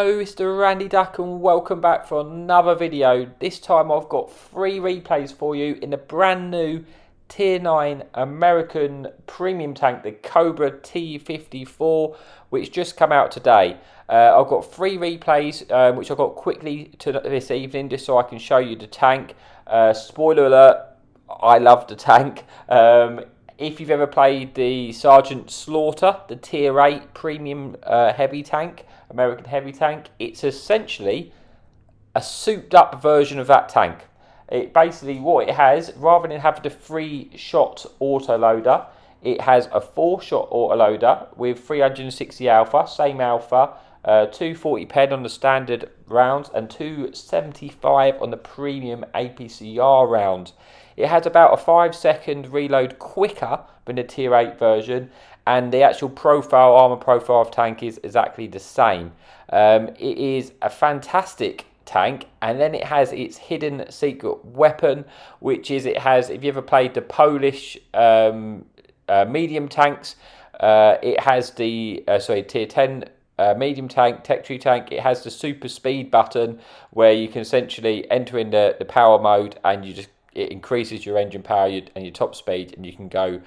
Hello, it's the Randy Duck and welcome back for another video. This time I've got 3 replays for you in the brand new Tier 9 American premium tank, the Cobra T54, which just come out today. I've got 3 replays which I got quickly to this evening just so I can show you the tank. Spoiler alert, I love the tank. If you've ever played the Sergeant Slaughter, the Tier 8 premium heavy tank, American heavy tank, it's essentially a souped up version of that tank. It basically, what it has, rather than having the 3-shot autoloader, it has a 4-shot autoloader with 360 alpha, same alpha, 240 pen on the standard rounds and 275 on the premium APCR rounds. It has about a 5-second reload quicker than the Tier 8 version, and the actual profile, armour profile of tank is exactly the same. It is a fantastic tank, and then it has its hidden secret weapon, which is, it has, if you ever played the Polish medium tanks, it has the Tier 10 medium tank, Tech Tree tank. It has the super speed button where you can essentially enter in the power mode, and it increases your engine power and your top speed, and you can go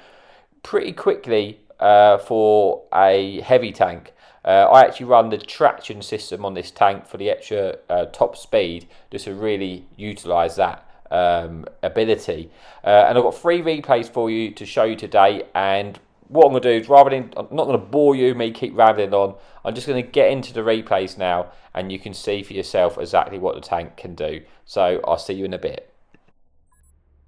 pretty quickly for a heavy tank. I actually run the traction system on this tank for the extra top speed, just to really utilise that ability. And I've got 3 replays for you to show you today, and what I'm going to do is, rather than, I'm not going to bore you, me keep rambling on, I'm just going to get into the replays now, and you can see for yourself exactly what the tank can do. So I'll see you in a bit.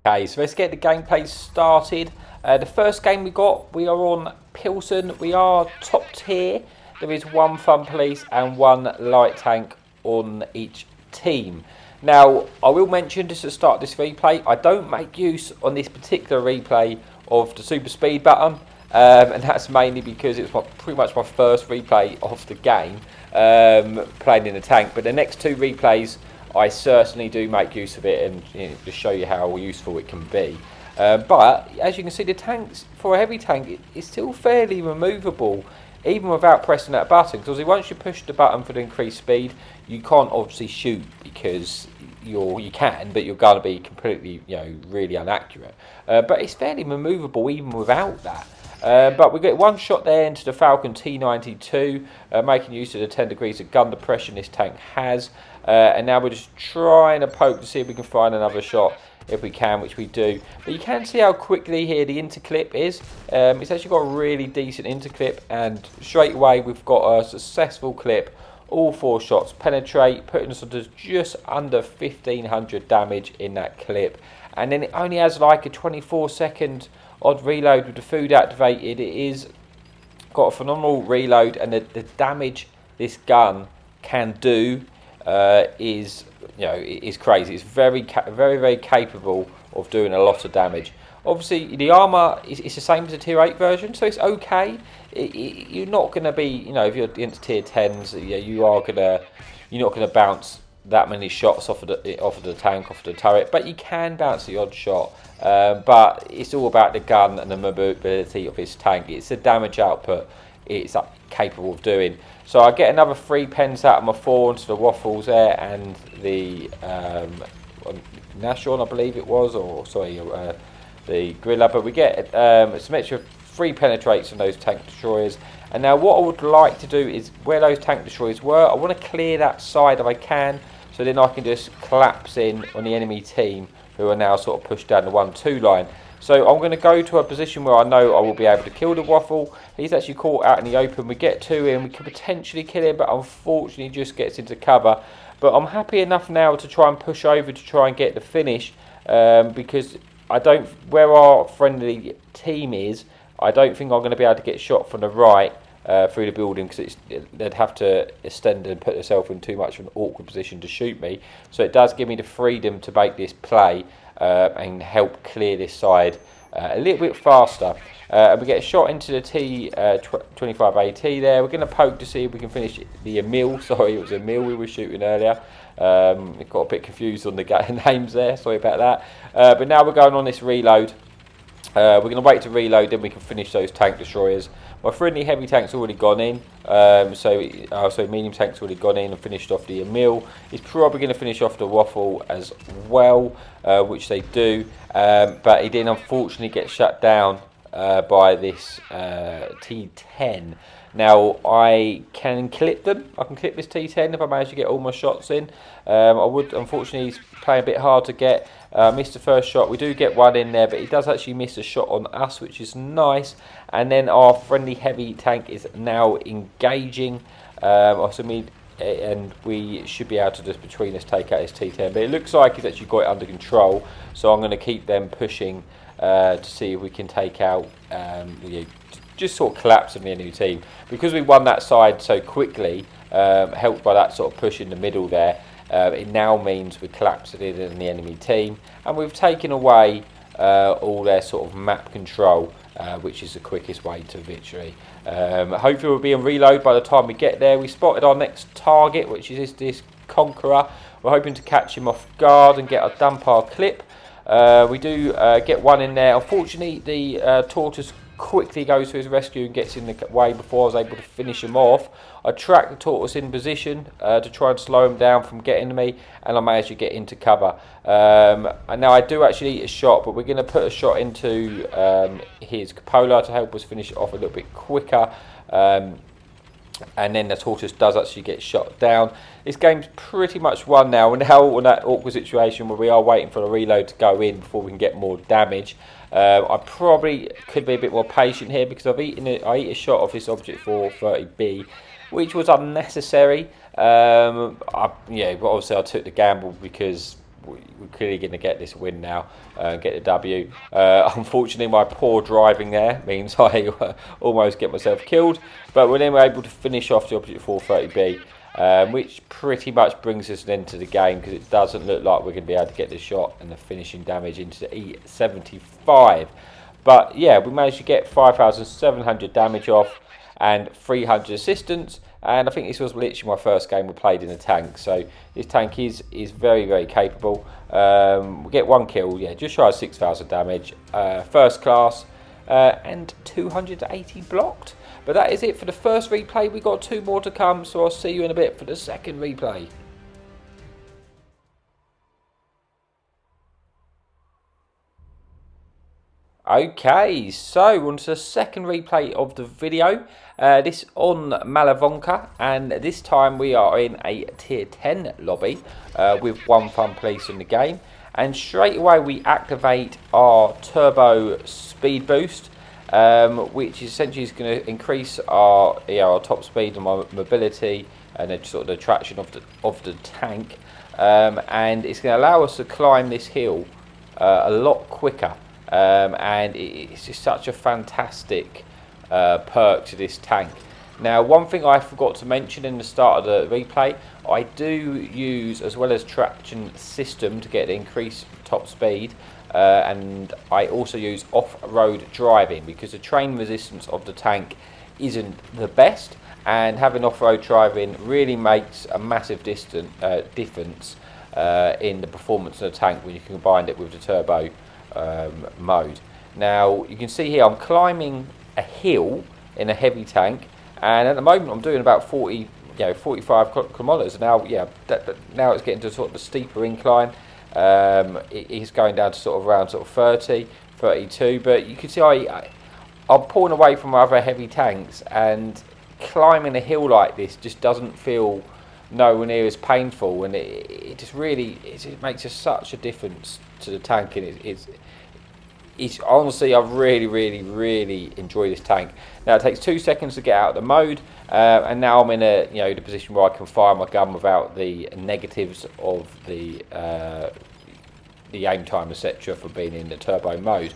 Okay, so let's get the gameplay started. The first game we are on Pilsen. We are top tier. There is 1 fun police and 1 light tank on each team. Now, I will mention just to start this replay, I don't make use on this particular replay of the super speed button, and that's mainly because it's pretty much my first replay of the game, playing in the tank. But the next 2 replays, I certainly do make use of it, and to show you how useful it can be. But as you can see, the tanks, for a heavy tank, it's still fairly removable, even without pressing that button. Because once you push the button for the increased speed, you can't obviously shoot, because you can, but you're going to be completely, really inaccurate. But it's fairly removable even without that. But we get 1 shot there into the Falcon T92, making use of the 10 degrees of gun depression this tank has. And now we're just trying to poke to see if we can find another shot, if we can, which we do. But you can see how quickly here the interclip is. It's actually got a really decent interclip, and straight away we've got a successful clip. All 4 shots penetrate, putting us to just under 1500 damage in that clip. And then it only has like a 24-second odd reload with the food activated. It is got a phenomenal reload, and the damage this gun can do is crazy. It's very capable of doing a lot of damage. Obviously, the armour is the same as the Tier 8 version, so it's okay. You're not going to be, if you're against Tier 10s, you're not going to bounce that many shots off of the tank, off of the turret, but you can bounce the odd shot. But it's all about the gun and the mobility of this tank. It's the damage output it's capable of doing. So I get another 3 pens out of my 4 into the waffles there, and the Nashorn, I believe it was, or sorry, the Griller. But we get some extra 3 penetrates from those tank destroyers. And now what I would like to do is, where those tank destroyers were, I want to clear that side if I can, so then I can just collapse in on the enemy team, who are now sort of pushed down the 1-2 line. So I'm going to go to a position where I know I will be able to kill the waffle. He's actually caught out in the open. We get to him, we can potentially kill him, but unfortunately just gets into cover. But I'm happy enough now to try and push over to try and get the finish, because where our friendly team is, I don't think I'm going to be able to get shot from the right through the building, because they'd have to extend and put themselves in too much of an awkward position to shoot me. So it does give me the freedom to make this play and help clear this side a little bit faster. And we get a shot into the T25AT there. We're going to poke to see if we can finish the Emil. Sorry, it was Emil we were shooting earlier. Got a bit confused on the names there. Sorry about that. But now we're going on this reload. We're going to wait to reload, then we can finish those tank destroyers. My friendly heavy tank's already gone in, so medium tank's already gone in and finished off the Emil. He's probably going to finish off the Waffle as well, which they do, but he did unfortunately get shut down by this T10. Now I can clip them. I can clip this T10 if I manage to get all my shots in. I would, unfortunately, he's playing a bit hard to get. Missed the first shot. We do get one in there, but he does actually miss a shot on us, which is nice. And then our friendly heavy tank is now engaging. And we should be able to just between us take out his T10. But it looks like he's actually got it under control. So I'm going to keep them pushing to see if we can take out, just sort of collapse in the enemy team. Because we won that side so quickly, helped by that sort of push in the middle there, it now means we're collapsing in the enemy team, and we've taken away all their sort of map control, which is the quickest way to victory. Hopefully we'll be in reload by the time we get there. We spotted our next target, which is this Conqueror. We're hoping to catch him off guard and dump our clip. We do get one in there. Unfortunately, the Tortoise quickly goes to his rescue and gets in the way before I was able to finish him off. I tracked the Tortoise in position to try and slow him down from getting to me, and I managed to get into cover. And now I do actually eat a shot, but we're going to put a shot into his cupola to help us finish it off a little bit quicker. And then the Tortoise does actually get shot down. This game's pretty much won now. We're now in that awkward situation where we are waiting for the reload to go in before we can get more damage. I probably could be a bit more patient here because I eat a shot of this Object 430B, which was unnecessary. But obviously I took the gamble because we're clearly going to get this win now and get the W. Unfortunately, my poor driving there means I almost get myself killed, but we're then able to finish off the Object 430B, which pretty much brings us into the game because it doesn't look like we're going to be able to get the shot and the finishing damage into the E75. But yeah, we managed to get 5,700 damage off and 300 assistance, and I think this was literally my first game we played in a tank, so this tank is very, very capable. We get one kill, just shy of 6,000 damage, first class, and 280 blocked. But that is it for the first replay. We got 2 more to come, so I'll see you in a bit for the second replay. Okay, so on to the second replay of the video. This on Malinovka, and this time we are in a tier 10 lobby with one fun police in the game. And straight away we activate our turbo speed boost, which essentially is going to increase our top speed and our mobility and the sort of the traction of the tank, and it's going to allow us to climb this hill a lot quicker. And it's just such a fantastic perk to this tank. Now, one thing I forgot to mention in the start of the replay, I do use, as well as traction system to get increased top speed, and I also use off-road driving because the train resistance of the tank isn't the best, and having off-road driving really makes a massive difference in the performance of the tank when you combine it with the turbo mode. Now you can see here I'm climbing a hill in a heavy tank, and at the moment I'm doing about 45 kilometers. Now now it's getting to sort of the steeper incline. It is going down to sort of around 30, 32, but you can see I'm pulling away from other heavy tanks, and climbing a hill like this just doesn't feel nowhere near as painful, and it just really it makes such a difference to the tank, and it's honestly, I really enjoy this tank. Now it takes 2 seconds to get out of the mode, and now I'm in the position where I can fire my gun without the negatives of the aim time, etc., for being in the turbo mode.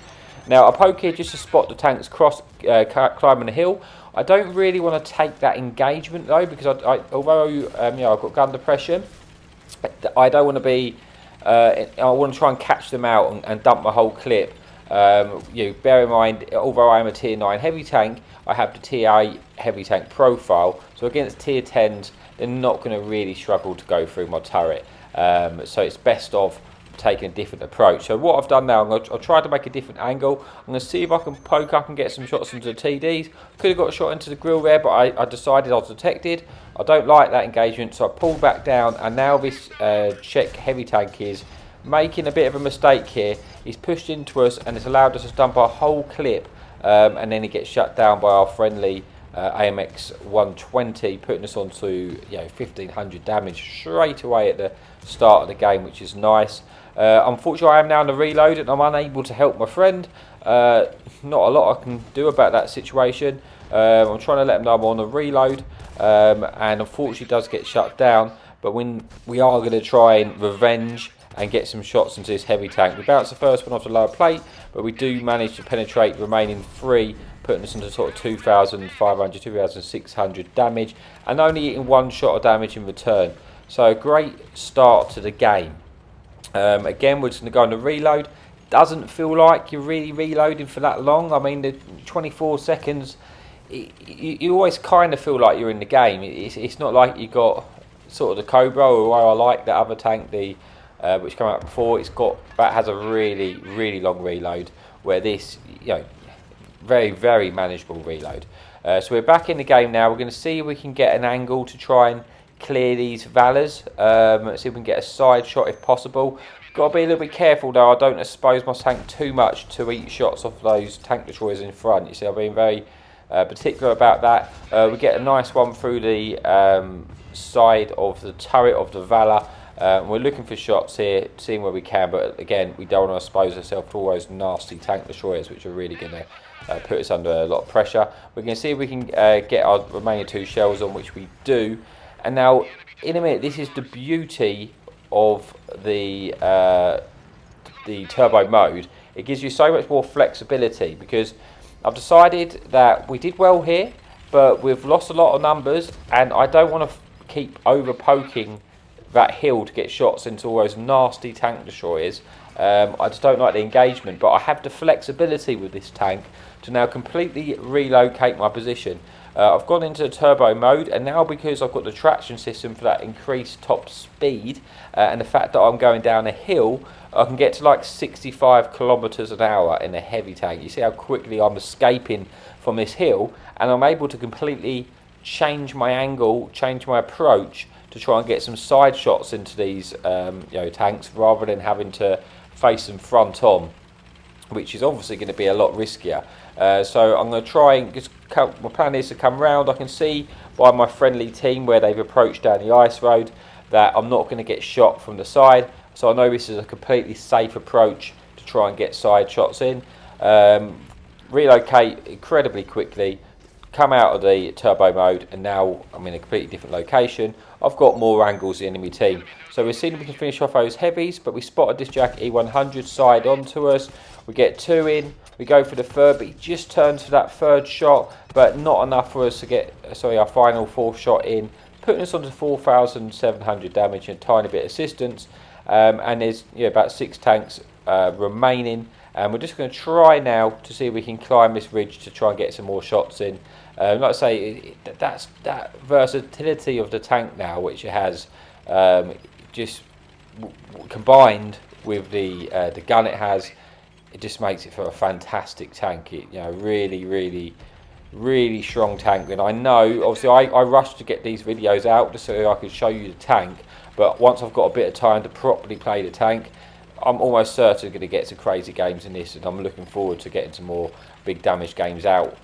Now I poke here just to spot the tanks climbing the hill. I don't really want to take that engagement though, because although I've got gun depression, I don't want to be. I want to try and catch them out and dump my whole clip. Bear in mind, although I am a tier 9 heavy tank, I have the tier 8 heavy tank profile, so against tier 10s they're not going to really struggle to go through my turret, so it's best of taking a different approach. So what I've done now, I'll try to make a different angle. I'm going to see if I can poke up and get some shots into the TDs. Could have got a shot into the grill there, but I decided I was detected. I don't like that engagement, so I pulled back down, and now this Czech heavy tank is making a bit of a mistake here. He's pushed into us and it's allowed us to dump our whole clip, and then he gets shut down by our friendly AMX 120, putting us on to 1500 damage straight away at the start of the game, which is nice. Unfortunately, I am now on the reload and I'm unable to help my friend. Not a lot I can do about that situation. I'm trying to let him know I'm on the reload, and unfortunately does get shut down, but when we are going to try and revenge and get some shots into this heavy tank. We bounce the first one off the lower plate, but we do manage to penetrate the remaining 3, putting us into sort of 2,500, 2,600 damage, and only eating 1 shot of damage in return. So a great start to the game. Again, we're just going to go on the reload. Doesn't feel like you're really reloading for that long. I mean, the 24 seconds, you always kind of feel like you're in the game. It's not like you got sort of the Cobra, or I like the other tank, the which came out before. That has a really long reload, where this, very, very manageable reload. So we're back in the game now. We're going to see if we can get an angle to try and clear these Valors. Let's see if we can get a side shot if possible. Got to be a little bit careful though. I don't expose my tank too much to eat shots off those tank destroyers in front. You see, I've been very particular about that. We get a nice one through the side of the turret of the Valor. We're looking for shots here, seeing where we can, but again, we don't want to expose ourselves to all those nasty tank destroyers, which are really going to put us under a lot of pressure. We're going to see if we can get our remaining 2 shells on, which we do. And now, in a minute, this is the beauty of the turbo mode. It gives you so much more flexibility, because I've decided that we did well here, but we've lost a lot of numbers, and I don't want to keep over poking that hill to get shots into all those nasty tank destroyers. I just don't like the engagement, but I have the flexibility with this tank to now completely relocate my position. I've gone into the turbo mode, and now because I've got the traction system for that increased top speed, and the fact that I'm going down a hill, I can get to like 65 kilometers an hour in a heavy tank. You see how quickly I'm escaping from this hill, and I'm able to completely change my angle, change my approach to try and get some side shots into these tanks, rather than having to face them front on, which is obviously going to be a lot riskier. So I'm going to try and my plan is to come round. I can see by my friendly team where they've approached down the ice road that I'm not going to get shot from the side, so I know this is a completely safe approach to try and get side shots in. Relocate incredibly quickly, come out of the turbo mode, and now I'm in a completely different location. I've got more angles than the enemy team, so we're seeing if we can finish off those heavies, but we spotted this Jack E100 side onto us. We get 2 in, we go for the third, but he just turns for that third shot, but not enough for us to get our final 4th shot in, putting us onto 4,700 damage and a tiny bit of assistance. And there's about 6 tanks remaining, and we're just going to try now to see if we can climb this ridge to try and get some more shots in. Like I say, that's that versatility of the tank now, which it has, just combined with the gun it has. It just makes it for a fantastic tank. It, really strong tank. And I know, obviously, I rushed to get these videos out just so I could show you the tank. But once I've got a bit of time to properly play the tank, I'm almost certain going to get some crazy games in this, and I'm looking forward to getting some more big damage games out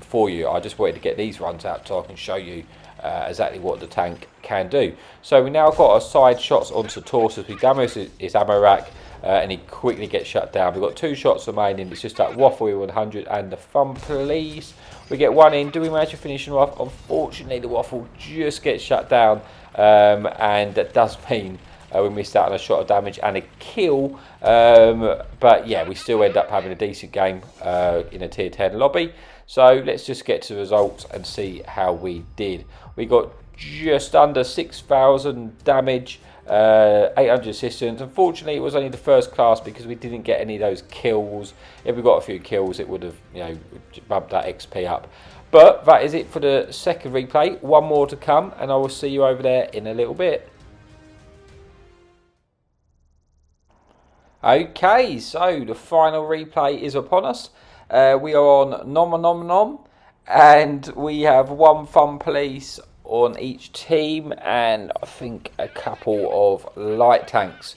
for you. I just wanted to get these runs out so I can show you exactly what the tank can do. So we now got our side shots onto Torsus. We damage his ammo rack, and he quickly gets shut down. We've got 2 shots remaining. It's just that Waffle 100 and the Fun Police. We get 1 in. Do we manage to finish him off? Unfortunately, the Waffle just gets shut down, and that does mean we missed out on a shot of damage and a kill. But yeah, we still end up having a decent game in a tier 10 lobby. So let's just get to the results and see how we did. We got just under 6,000 damage, 800 assistance. Unfortunately, it was only the first class because we didn't get any of those kills. If we got a few kills, it would have bumped that XP up. But that is it for the second replay. 1 more to come, and I will see you over there in a little bit. Okay, so the final replay is upon us. We are on Nom Nom Nom, and we have one fun police on each team, and I think a couple of light tanks.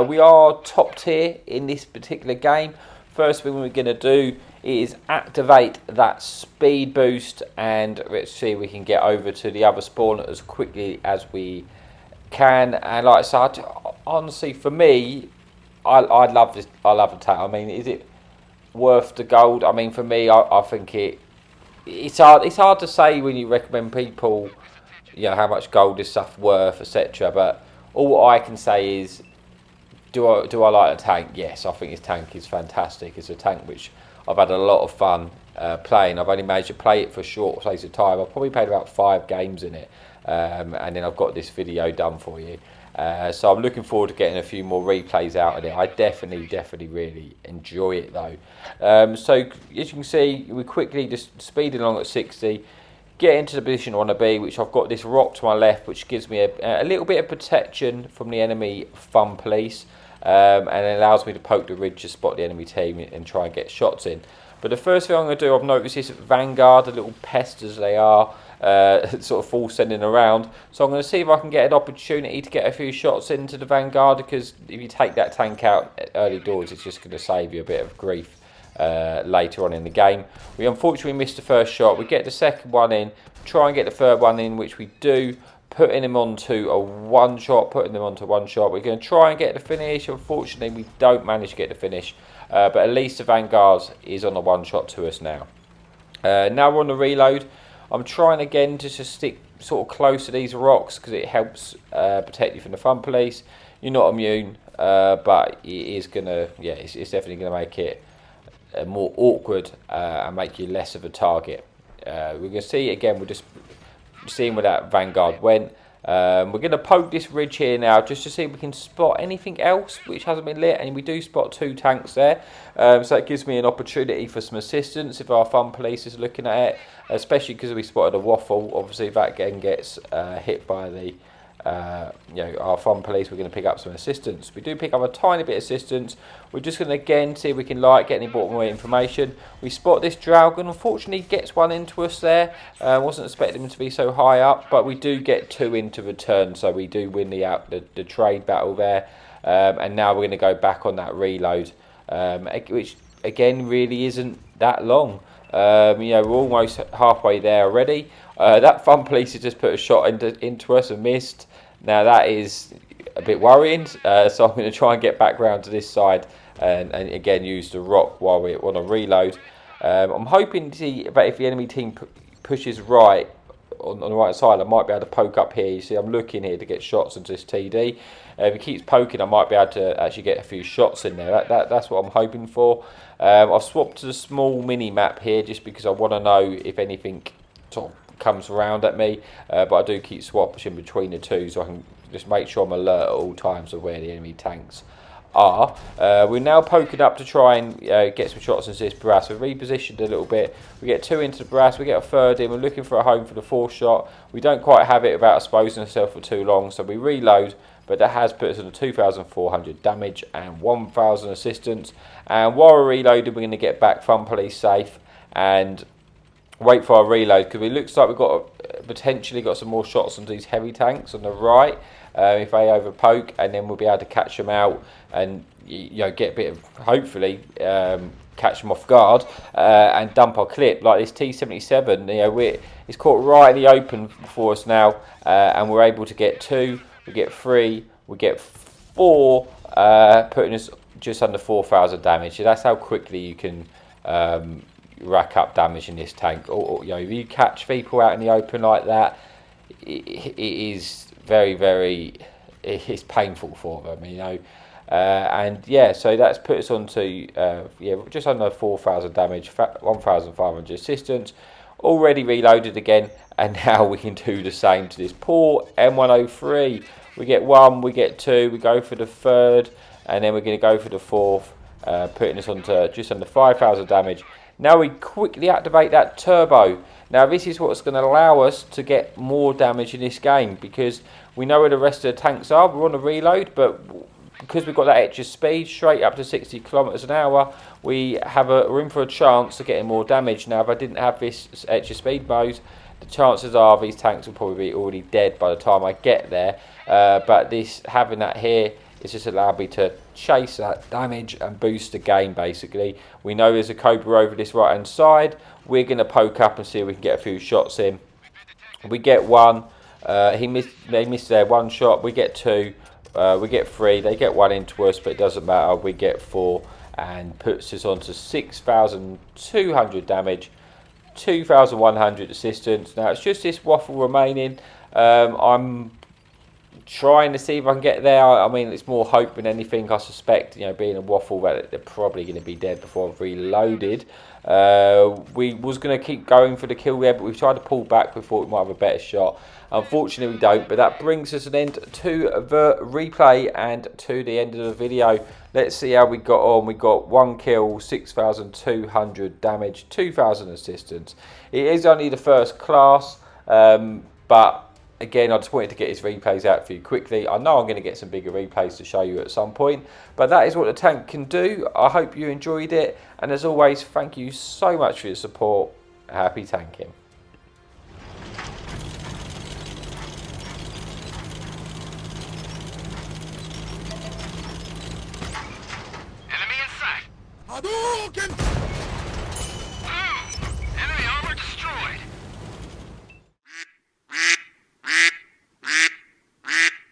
We are top tier in this particular game. First thing we're going to do is activate that speed boost, and let's see if we can get over to the other spawn as quickly as we can. And like I said, honestly, for me, I love this. I love the tank. I mean, is it worth the gold? I mean, for me, I think it's hard. It's hard to say when you recommend people, you know, how much gold is stuff worth, etc. But all I can say is, do I like the tank? Yes, I think this tank is fantastic. It's a tank which I've had a lot of fun playing. I've only managed to play it for a short space of time. I've probably played about 5 games in it, and then I've got this video done for you. So I'm looking forward to getting a few more replays out of it. I definitely really enjoy it though. So as you can see, we quickly just speeding along at 60, get into the position I want to be, which I've got this rock to my left, which gives me a little bit of protection from the enemy fun police, and it allows me to poke the ridge to spot the enemy team and try and get shots in. But the first thing I'm going to do, I've noticed this Vanguard, the little pests as they are, sort of full sending around. So I'm going to see if I can get an opportunity to get a few shots into the Vanguard, because if you take that tank out early doors, it's just going to save you a bit of grief later on in the game. We unfortunately missed the first shot. We get the second one in, try and get the third one in, which we do, putting them onto a one shot. We're going to try and get the finish. Unfortunately, we don't manage to get the finish, but at least the Vanguard is on a one shot to us now. Now we're on the reload. I'm trying again to just stick sort of close to these rocks, because it helps protect you from the fun police. You're not immune, but it is gonna, yeah, it's definitely gonna make it more awkward and make you less of a target. We're gonna see again. We're just seeing where that Vanguard went. We're going to poke this ridge here now just to see if we can spot anything else which hasn't been lit, and we do spot 2 tanks there, so that gives me an opportunity for some assistance if our fun police is looking at it, especially because we spotted a waffle. Obviously if that again gets hit by the our fun police, we're going to pick up some assistance. We do pick up a tiny bit of assistance. We're just going to again see if we can get any more information. We spot this Dragon. Unfortunately gets one into us there. Wasn't expecting him to be so high up, but we do get 2 into return, so we do win the trade battle there. And now we're going to go back on that reload, which again really isn't that long. We're almost halfway there already. That fun police has just put a shot into us and missed. Now that is a bit worrying, so I'm going to try and get back round to this side and again use the rock while we're on a reload. I'm hoping to see that if the enemy team pushes right on the right side, I might be able to poke up here. You see I'm looking here to get shots into this TD. If he keeps poking, I might be able to actually get a few shots in there. That's what I'm hoping for. I've swapped to the small mini map here just because I want to know if anything sort of comes around at me, but I do keep swapping between the two so I can just make sure I'm alert at all times of where the enemy tanks are. We're now poking up to try and get some shots into this brass. We've repositioned a little bit. We get 2 into the brass, we get a third in. We're looking for a home for the 4th shot. We don't quite have it without exposing ourselves for too long, so we reload, but that has put us on a 2,400 damage and 1,000 assistance. And while we're reloading, we're going to get back fun police safe and wait for our reload, because it looks like we've potentially got some more shots on these heavy tanks on the right if they overpoke, and then we'll be able to catch them out and get a bit of, hopefully catch them off guard and dump our clip. Like this T57, it's caught right in the open for us now, and we're able to get 2, we get 3, we get 4, putting us just under 4,000 damage. So that's how quickly you can rack up damage in this tank. Or if you catch people out in the open like that, it is very it's painful for them, and yeah, so that's put us on to just under 4,000 damage, 1,500 assistance, already reloaded again, and now we can do the same to this poor M103. We get 1, we get 2, we go for the 3rd, and then we're going to go for the 4th, putting us on to just under 5,000 damage. Now we quickly activate that turbo. Now this is what's going to allow us to get more damage in this game, because we know where the rest of the tanks are. We're on a reload, but because we've got that extra speed, straight up to 60 kilometers an hour, we're in for a chance of getting more damage. Now, if I didn't have this extra speed mode, the chances are these tanks will probably be already dead by the time I get there. But having that here, it's just allowed me to chase that damage and boost the game, basically. We know there's a Cobra over this right hand side. We're going to poke up and see if we can get a few shots in. We get one. They missed their one shot. We get two. We get three. They get one into us, but it doesn't matter. We get four, and puts us on to 6,200 damage, 2,100 assistance. Now, it's just this waffle remaining. I'm trying to see if I can get there. I mean, it's more hope than anything. I suspect, you know, being a waffle, that they're probably going to be dead before I've reloaded. We was going to keep going for the kill there, but we tried to pull back. We thought we might have a better shot. Unfortunately, we don't. But that brings us an end to the replay and to the end of the video. Let's see how we got on. We got one kill, 6,200 damage, 2,000 assistance. It is only the first class, but again, I just wanted to get his replays out for you quickly. I know I'm going to get some bigger replays to show you at some point, but that is what the tank can do. I hope you enjoyed it, and as always, thank you so much for your support. Happy tanking. Enemy in sight! Hadouken!